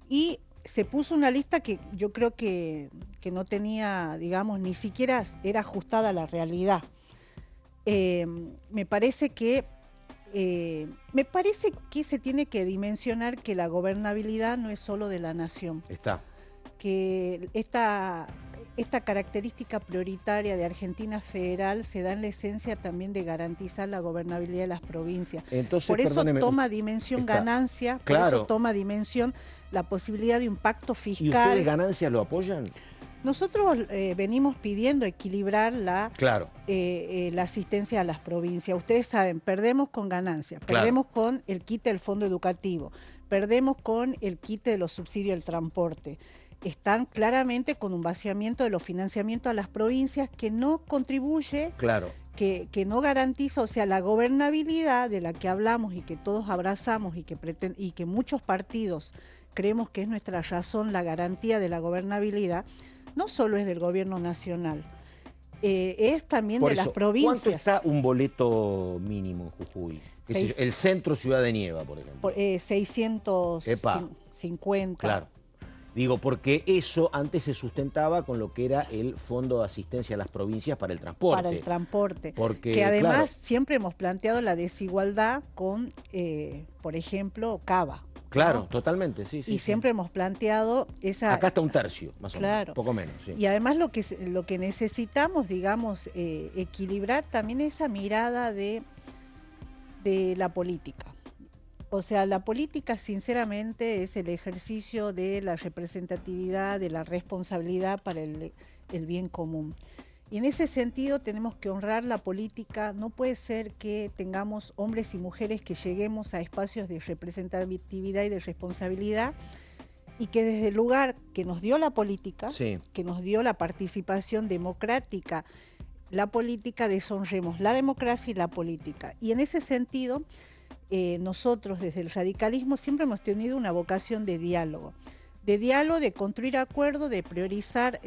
y se puso una lista que yo creo que no tenía, digamos, ni siquiera era ajustada a la realidad. Me parece que se tiene que dimensionar que la gobernabilidad no es solo de la nación. que esta característica prioritaria de Argentina Federal se da en la esencia también de garantizar la gobernabilidad de las provincias. Entonces, por eso perdóneme, toma dimensión ganancia, por claro. eso toma dimensión la posibilidad de un pacto fiscal. ¿Y ustedes ganancias lo apoyan? Nosotros venimos pidiendo equilibrar la asistencia a las provincias. Ustedes saben, perdemos con ganancias, perdemos con el quite del fondo educativo, perdemos con el quite de los subsidios del transporte. Están claramente con un vaciamiento de los financiamientos a las provincias que no contribuye, que no garantiza, o sea, la gobernabilidad de la que hablamos y que todos abrazamos y que muchos partidos creemos que es nuestra razón, la garantía de la gobernabilidad, no solo es del gobierno nacional, es también de las provincias. ¿Cuánto está un boleto mínimo en Jujuy? El centro Ciudad de Nieva, por ejemplo. 650. Claro. Digo, porque eso antes se sustentaba con lo que era el Fondo de Asistencia a las Provincias para el Transporte. Para el transporte. Porque, que además siempre hemos planteado la desigualdad con, por ejemplo, Cava. Claro, ¿no? Totalmente, sí. Y siempre hemos planteado esa... Acá está un tercio, más o menos, poco menos. Sí. Y además lo que necesitamos, digamos, equilibrar también esa mirada de la política. O sea, la política sinceramente es el ejercicio de la representatividad, de la responsabilidad para el bien común. Y en ese sentido tenemos que honrar la política. No puede ser que tengamos hombres y mujeres que lleguemos a espacios de representatividad y de responsabilidad y que desde el lugar que nos dio la política, que nos dio la participación democrática, la política, deshonremos la democracia y la política. Y en ese sentido, nosotros desde el radicalismo siempre hemos tenido una vocación de diálogo, de construir acuerdos, de priorizar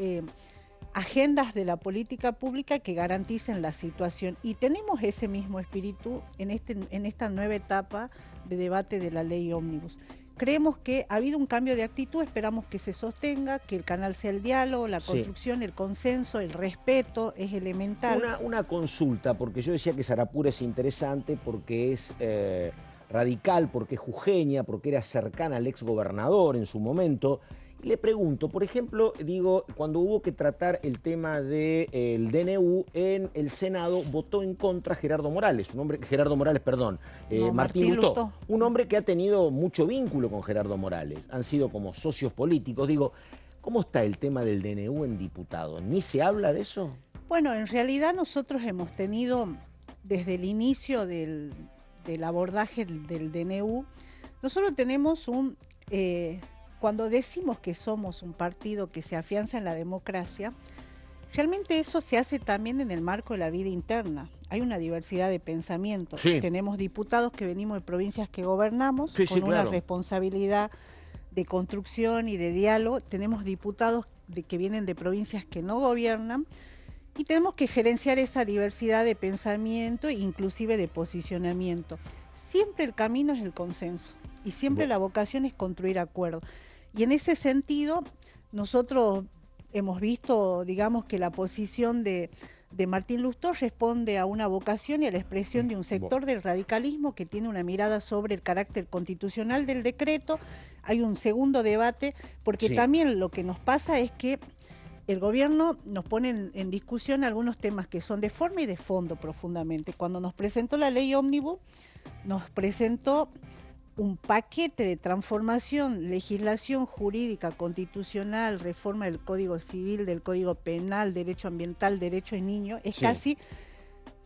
agendas de la política pública que garanticen la situación. Y tenemos ese mismo espíritu en esta nueva etapa de debate de la ley ómnibus. Creemos que ha habido un cambio de actitud, esperamos que se sostenga, que el canal sea el diálogo, la construcción, el consenso, el respeto, es elemental. Una consulta, porque yo decía que Sarapura es interesante porque es radical, porque es jujeña, porque era cercana al exgobernador en su momento. Y le pregunto, por ejemplo, cuando hubo que tratar el tema del DNU en el Senado, votó en contra Martín Lustó, un hombre que ha tenido mucho vínculo con Gerardo Morales, han sido como socios políticos. ¿Cómo está el tema del DNU en diputados? ¿Ni se habla de eso? Bueno, en realidad nosotros hemos tenido, desde el inicio del abordaje del DNU, nosotros tenemos cuando decimos que somos un partido que se afianza en la democracia, realmente eso se hace también en el marco de la vida interna. Hay una diversidad de pensamientos. Tenemos diputados que venimos de provincias que gobernamos con una responsabilidad de construcción y de diálogo. Tenemos diputados que vienen de provincias que no gobiernan y tenemos que gerenciar esa diversidad de pensamiento, inclusive de posicionamiento. Siempre el camino es el consenso. Y siempre la vocación es construir acuerdos. Y en ese sentido, nosotros hemos visto, digamos, que la posición de Martín Lustó responde a una vocación y a la expresión de un sector del radicalismo que tiene una mirada sobre el carácter constitucional del decreto. Hay un segundo debate, porque también lo que nos pasa es que el gobierno nos pone en discusión algunos temas que son de forma y de fondo profundamente. Cuando nos presentó la ley ómnibus, nos presentó un paquete de transformación, legislación jurídica, constitucional, reforma del Código Civil, del Código Penal, derecho ambiental, derecho de niños. Es casi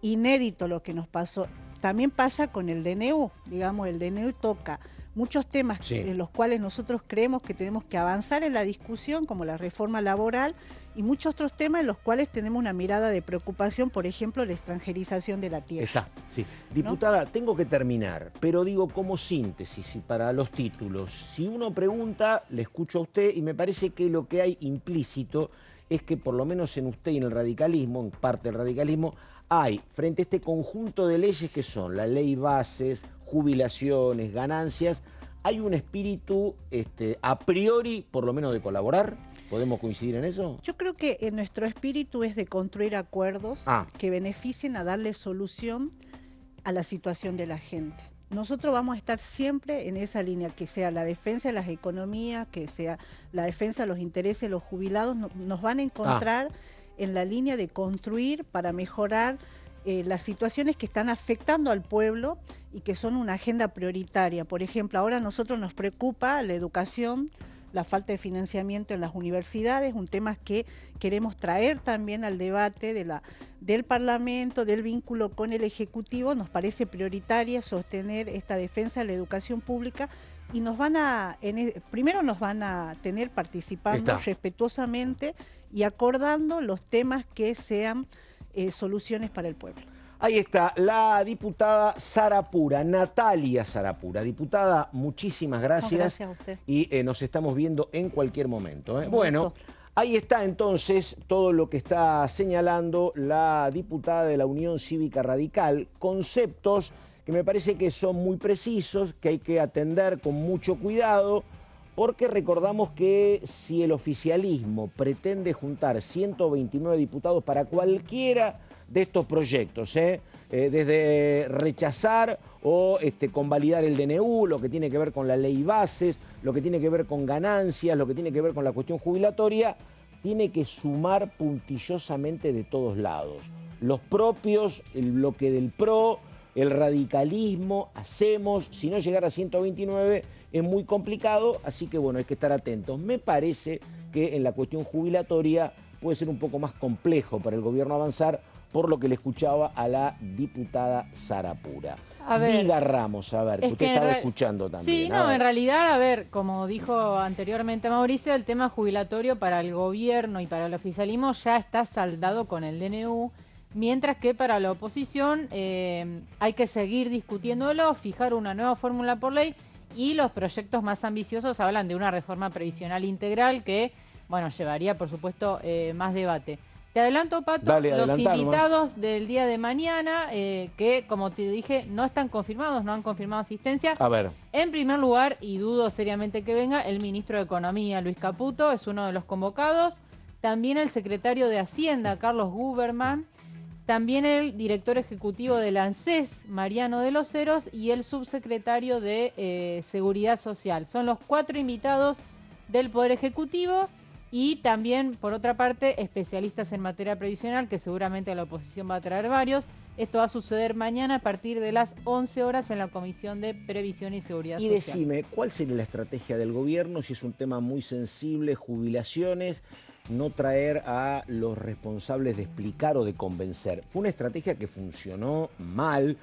inédito lo que nos pasó. También pasa con el DNU. Digamos, el DNU toca muchos temas en los cuales nosotros creemos que tenemos que avanzar en la discusión, como la reforma laboral, y muchos otros temas en los cuales tenemos una mirada de preocupación, por ejemplo, la extranjerización de la tierra. Diputada, tengo que terminar, pero como síntesis y para los títulos, si uno pregunta, le escucho a usted y me parece que lo que hay implícito es que por lo menos en usted y en el radicalismo, en parte del radicalismo, hay frente a este conjunto de leyes que son la ley bases, jubilaciones, ganancias, hay un espíritu a priori, por lo menos de colaborar. ¿Podemos coincidir en eso? Yo creo que nuestro espíritu es de construir acuerdos que beneficien a darle solución a la situación de la gente. nosotros vamos a estar siempre en esa línea, que sea la defensa de las economías, que sea la defensa de los intereses de los jubilados, nos van a encontrar en la línea de construir para mejorar las situaciones que están afectando al pueblo y que son una agenda prioritaria. Por ejemplo, ahora a nosotros nos preocupa la educación, la falta de financiamiento en las universidades, un tema que queremos traer también al debate del Parlamento, del vínculo con el Ejecutivo. Nos parece prioritaria sostener esta defensa de la educación pública y primero nos van a tener participando respetuosamente y acordando los temas que sean soluciones para el pueblo. Ahí está, la diputada Sarapura, Natalia Sarapura. Diputada, muchísimas gracias. Gracias a usted. Y nos estamos viendo en cualquier momento. Bueno, ahí está entonces todo lo que está señalando la diputada de la Unión Cívica Radical. Conceptos que me parece que son muy precisos, que hay que atender con mucho cuidado, porque recordamos que si el oficialismo pretende juntar 129 diputados para cualquiera de estos proyectos, desde rechazar o convalidar el DNU, lo que tiene que ver con la ley bases, lo que tiene que ver con ganancias, lo que tiene que ver con la cuestión jubilatoria, tiene que sumar puntillosamente de todos lados. Los propios, el bloque del PRO, el radicalismo, hacemos, si no llegar a 129 es muy complicado, así que bueno, hay que estar atentos. Me parece que en la cuestión jubilatoria puede ser un poco más complejo para el gobierno avanzar, por lo que le escuchaba a la diputada Sarapura. Diga Ramos, a ver, que usted estaba escuchando también. Sí, no, en realidad, a ver, como dijo anteriormente Mauricio, el tema jubilatorio para el gobierno y para el oficialismo ya está saldado con el DNU, mientras que para la oposición hay que seguir discutiéndolo, fijar una nueva fórmula por ley, y los proyectos más ambiciosos hablan de una reforma previsional integral que, bueno, llevaría, por supuesto, más debate. Te adelanto, Pato, los invitados del día de mañana, que, como te dije, no están confirmados, no han confirmado asistencia. A ver. En primer lugar, y dudo seriamente que venga, el ministro de Economía, Luis Caputo, es uno de los convocados. También el secretario de Hacienda, Carlos Guberman. También el director ejecutivo del ANSES, Mariano de los Heros, y el subsecretario de Seguridad Social. Son los 4 invitados del Poder Ejecutivo. Y también, por otra parte, especialistas en materia previsional, que seguramente la oposición va a traer varios. Esto va a suceder mañana a partir de las 11 horas en la Comisión de Previsión y Seguridad Social. Y decime, ¿cuál sería la estrategia del gobierno si es un tema muy sensible, jubilaciones, no traer a los responsables de explicar o de convencer? Fue una estrategia que funcionó mal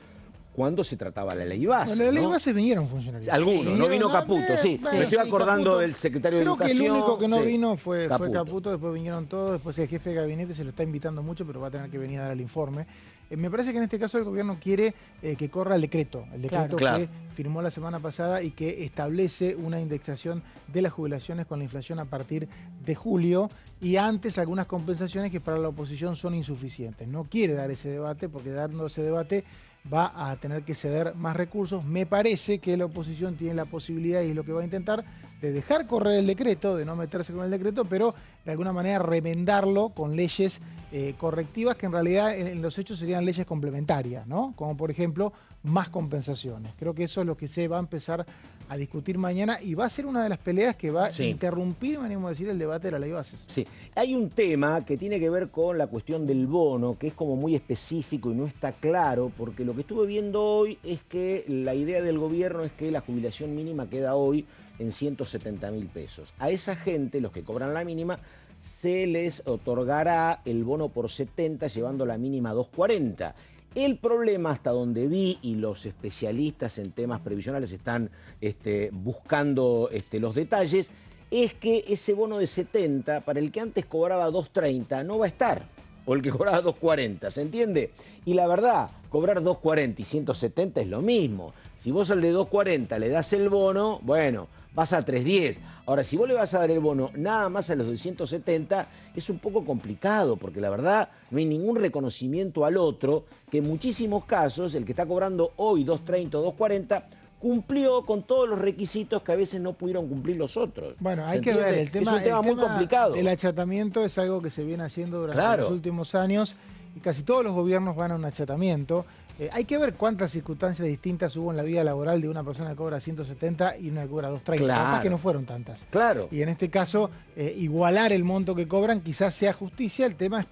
cuando se trataba la ley base. Bueno, la ley base vinieron funcionarios. Algunos, no vino Caputo, sí. Me estoy acordando Caputo, del secretario de Educación. Creo que el único que no vino fue Caputo, después vinieron todos, después el jefe de gabinete se lo está invitando mucho, pero va a tener que venir a dar el informe. Me parece que en este caso el gobierno quiere que corra el decreto que firmó la semana pasada y que establece una indexación de las jubilaciones con la inflación a partir de julio, y antes algunas compensaciones que para la oposición son insuficientes. No quiere dar ese debate, porque dando ese debate va a tener que ceder más recursos. Me parece que la oposición tiene la posibilidad, y es lo que va a intentar, de dejar correr el decreto, de no meterse con el decreto, pero de alguna manera remendarlo con leyes correctivas, que en realidad en los hechos serían leyes complementarias, ¿no? Como por ejemplo, más compensaciones. Creo que eso es lo que se va a empezar a discutir mañana, y va a ser una de las peleas que va a interrumpir, me animo a decir, el debate de la ley bases. Sí, hay un tema que tiene que ver con la cuestión del bono, que es como muy específico y no está claro, porque lo que estuve viendo hoy es que la idea del gobierno es que la jubilación mínima queda hoy en 170.000 pesos. A esa gente, los que cobran la mínima, se les otorgará el bono por 70, llevando la mínima a 240. El problema, hasta donde vi, y los especialistas en temas previsionales están buscando los detalles, es que ese bono de 70, para el que antes cobraba 230, no va a estar, o el que cobraba 240, ¿se entiende? Y la verdad, cobrar 240 y 170 es lo mismo. Si vos al de 240 le das el bono, bueno, vas a 310. Ahora, si vos le vas a dar el bono nada más a los de 170, es un poco complicado, porque la verdad no hay ningún reconocimiento al otro, que en muchísimos casos el que está cobrando hoy 230 o 240 cumplió con todos los requisitos que a veces no pudieron cumplir los otros. Bueno, hay que ver, el tema muy complicado. El achatamiento es algo que se viene haciendo durante los últimos años, casi todos los gobiernos van a un achatamiento. Hay que ver cuántas circunstancias distintas hubo en la vida laboral de una persona que cobra 170 y una que cobra 230. Claro. Capaz que no fueron tantas. Claro. Y en este caso, igualar el monto que cobran quizás sea justicia. El tema es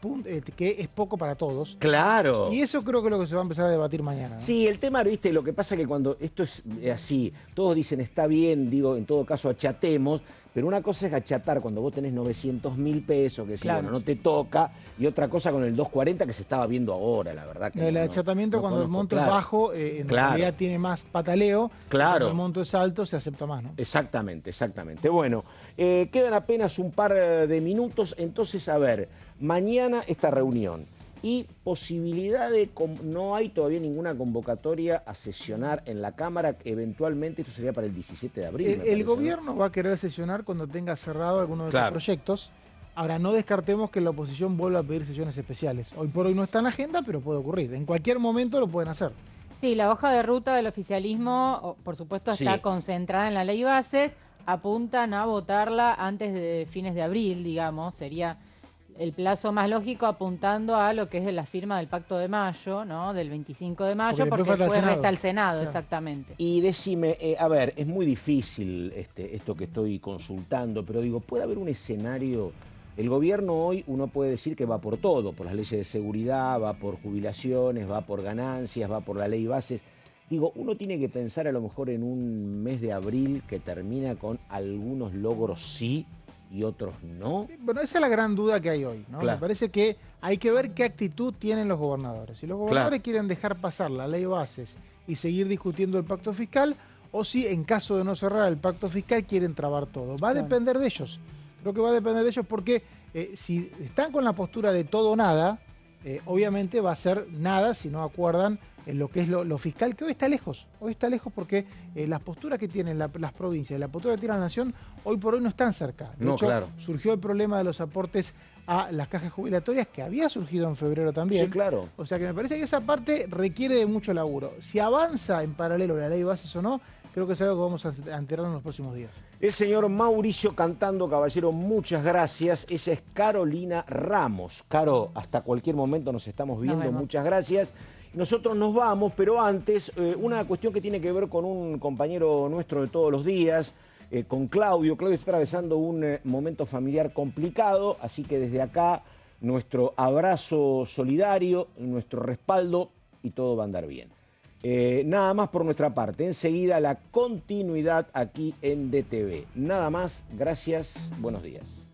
que es poco para todos. Claro. Y eso creo que es lo que se va a empezar a debatir mañana, ¿no? Sí, el tema, viste, lo que pasa es que cuando esto es así, todos dicen está bien, digo, en todo caso achatemos, pero una cosa es achatar cuando vos tenés 900.000 pesos, que si, bueno, no te toca, y otra cosa con el 240 que se estaba viendo ahora, la verdad. Que el achatamiento cuando el monto es bajo, en realidad tiene más pataleo. Claro. Cuando el monto es alto, se acepta más, ¿no? Exactamente, exactamente. Bueno, quedan apenas un par de minutos, entonces, a ver, mañana esta reunión. Y posibilidad de, no hay todavía ninguna convocatoria a sesionar en la Cámara, eventualmente esto sería para el 17 de abril. El gobierno va a querer sesionar cuando tenga cerrado alguno de los proyectos. Ahora, no descartemos que la oposición vuelva a pedir sesiones especiales. Hoy por hoy no está en la agenda, pero puede ocurrir. En cualquier momento lo pueden hacer. Sí, la hoja de ruta del oficialismo, por supuesto, está concentrada en la ley bases. Apuntan a votarla antes de fines de abril, digamos, sería el plazo más lógico, apuntando a lo que es la firma del Pacto de Mayo, ¿no? Del 25 de mayo, porque después resta el Senado, exactamente. Y decime, a ver, es muy difícil esto que estoy consultando, pero digo, ¿puede haber un escenario? El gobierno hoy, uno puede decir que va por todo, por las leyes de seguridad, va por jubilaciones, va por ganancias, va por la ley bases. Digo, uno tiene que pensar a lo mejor en un mes de abril que termina con algunos logros sí y otros no. Bueno, esa es la gran duda que hay hoy, ¿no? Me parece que hay que ver qué actitud tienen los gobernadores. Si los gobernadores quieren dejar pasar la ley bases y seguir discutiendo el pacto fiscal, o si en caso de no cerrar el pacto fiscal quieren trabar todo. Va a depender de ellos. Creo que va a depender de ellos porque si están con la postura de todo o nada, obviamente va a ser nada si no acuerdan en lo que es lo fiscal, que hoy está lejos. Hoy está lejos porque las posturas que tienen las provincias, la postura que tiene la nación, hoy por hoy no están cerca. De hecho, surgió el problema de los aportes a las cajas jubilatorias, que había surgido en febrero también. Sí, claro. O sea que me parece que esa parte requiere de mucho laburo. Si avanza en paralelo la ley bases o no, creo que es algo que vamos a enterar en los próximos días. El señor Mauricio Cantando, caballero, muchas gracias. Ella es Carolina Ramos. Caro, hasta cualquier momento nos estamos viendo, muchas gracias. Nosotros nos vamos, pero antes, una cuestión que tiene que ver con un compañero nuestro de todos los días, con Claudio. Claudio está atravesando un momento familiar complicado, así que desde acá nuestro abrazo solidario, nuestro respaldo y todo va a andar bien. Nada más por nuestra parte. Enseguida la continuidad aquí en DTV. Nada más, gracias, buenos días.